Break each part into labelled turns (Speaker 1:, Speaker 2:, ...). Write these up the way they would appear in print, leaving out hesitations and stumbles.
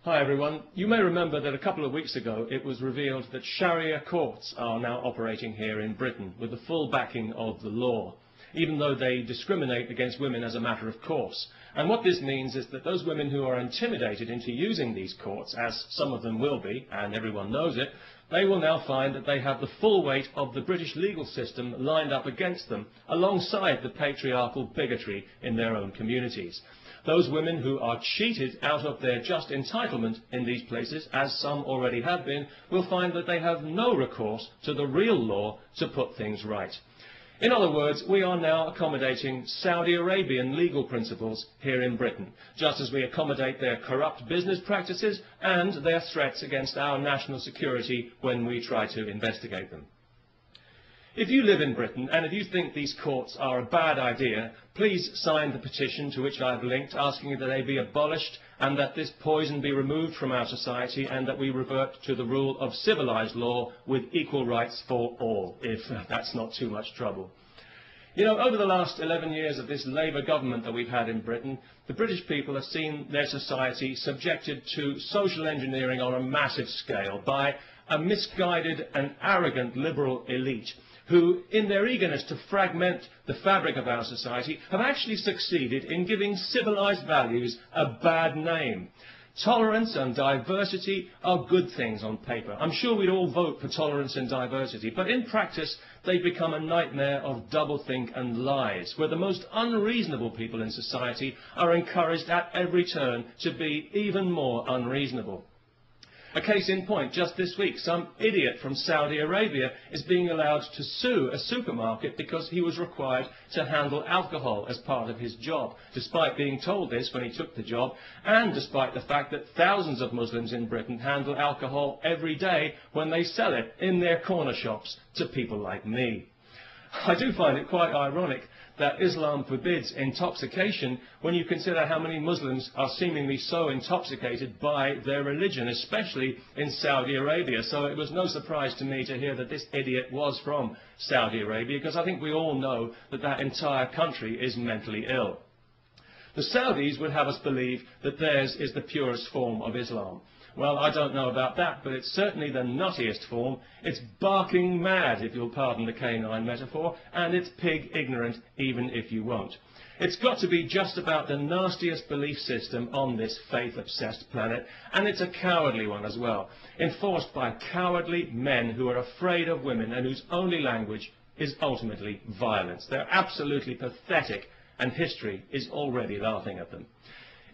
Speaker 1: Hi everyone. You may remember that a couple of weeks ago it was revealed that Sharia courts are now operating here in Britain with the full backing of the law, even though they discriminate against women as a matter of course. And what this means is that those women who are intimidated into using these courts, as some of them will be, and everyone knows it, they will now find that they have the full weight of the British legal system lined up against them, alongside the patriarchal bigotry in their own communities. Those women who are cheated out of their just entitlement in these places, as some already have been, will find that they have no recourse to the real law to put things right. In other words, we are now accommodating Saudi Arabian legal principles here in Britain, just as we accommodate their corrupt business practices and their threats against our national security when we try to investigate them. If you live in Britain and if you think these courts are a bad idea, please sign the petition to which I've linked, asking that they be abolished and that this poison be removed from our society and that we revert to the rule of civilised law with equal rights for all, if that's not too much trouble. You know, over the last 11 years of this Labour government that we've had in Britain, the British people have seen their society subjected to social engineering on a massive scale by a misguided and arrogant liberal elite who, in their eagerness to fragment the fabric of our society, have actually succeeded in giving civilised values a bad name. Tolerance and diversity are good things on paper. I'm sure we'd all vote for tolerance and diversity, but in practice they've become a nightmare of doublethink and lies, where the most unreasonable people in society are encouraged at every turn to be even more unreasonable. A case in point, just this week, some idiot from Saudi Arabia is being allowed to sue a supermarket because he was required to handle alcohol as part of his job, despite being told this when he took the job, and despite the fact that thousands of Muslims in Britain handle alcohol every day when they sell it in their corner shops to people like me. I do find it quite ironic that Islam forbids intoxication when you consider how many Muslims are seemingly so intoxicated by their religion, especially in Saudi Arabia. So it was no surprise to me to hear that this idiot was from Saudi Arabia, because I think we all know that that entire country is mentally ill. The Saudis would have us believe that theirs is the purest form of Islam. Well, I don't know about that, but it's certainly the nuttiest form. It's barking mad, if you'll pardon the canine metaphor, and it's pig ignorant, even if you won't. It's got to be just about the nastiest belief system on this faith-obsessed planet, and it's a cowardly one as well, enforced by cowardly men who are afraid of women and whose only language is ultimately violence. They're absolutely pathetic, and history is already laughing at them.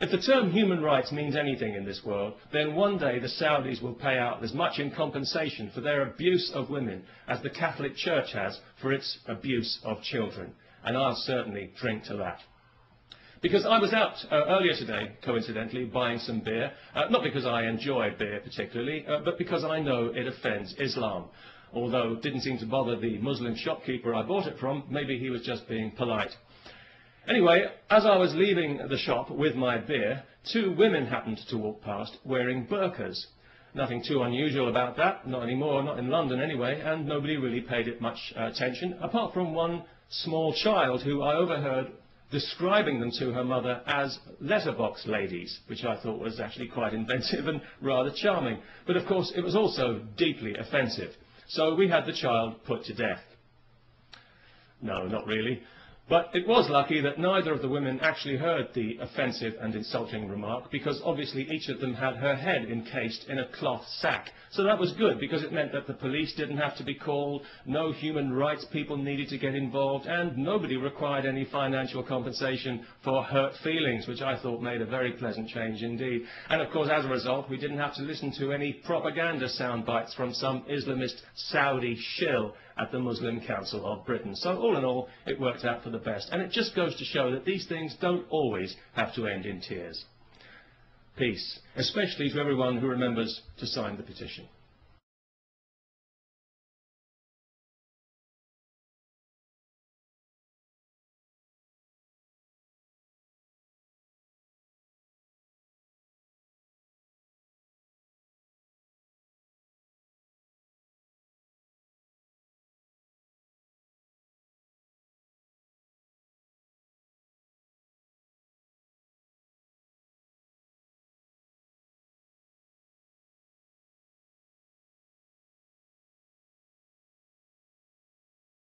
Speaker 1: If the term human rights means anything in this world, then one day the Saudis will pay out as much in compensation for their abuse of women as the Catholic Church has for its abuse of children. And I'll certainly drink to that. Because I was out earlier today, coincidentally, buying some beer, not because I enjoy beer particularly, but because I know it offends Islam. Although it didn't seem to bother the Muslim shopkeeper I bought it from, maybe he was just being polite. Anyway, as I was leaving the shop with my beer, two women happened to walk past wearing burqas. Nothing too unusual about that, not anymore, not in London anyway, and nobody really paid it much attention, apart from one small child who I overheard describing them to her mother as letterbox ladies, which I thought was actually quite inventive and rather charming. But of course it was also deeply offensive, so we had the child put to death. No, not really. But it was lucky that neither of the women actually heard the offensive and insulting remark, because obviously each of them had her head encased in a cloth sack. So that was good, because it meant that the police didn't have to be called, no human rights people needed to get involved, and nobody required any financial compensation for hurt feelings, which I thought made a very pleasant change indeed. And of course, as a result, we didn't have to listen to any propaganda sound bites from some Islamist Saudi shill at the Muslim Council of Britain. So all in all, it worked out for the best. And it just goes to show that these things don't always have to end in tears. Peace, especially to everyone who remembers to sign the petition.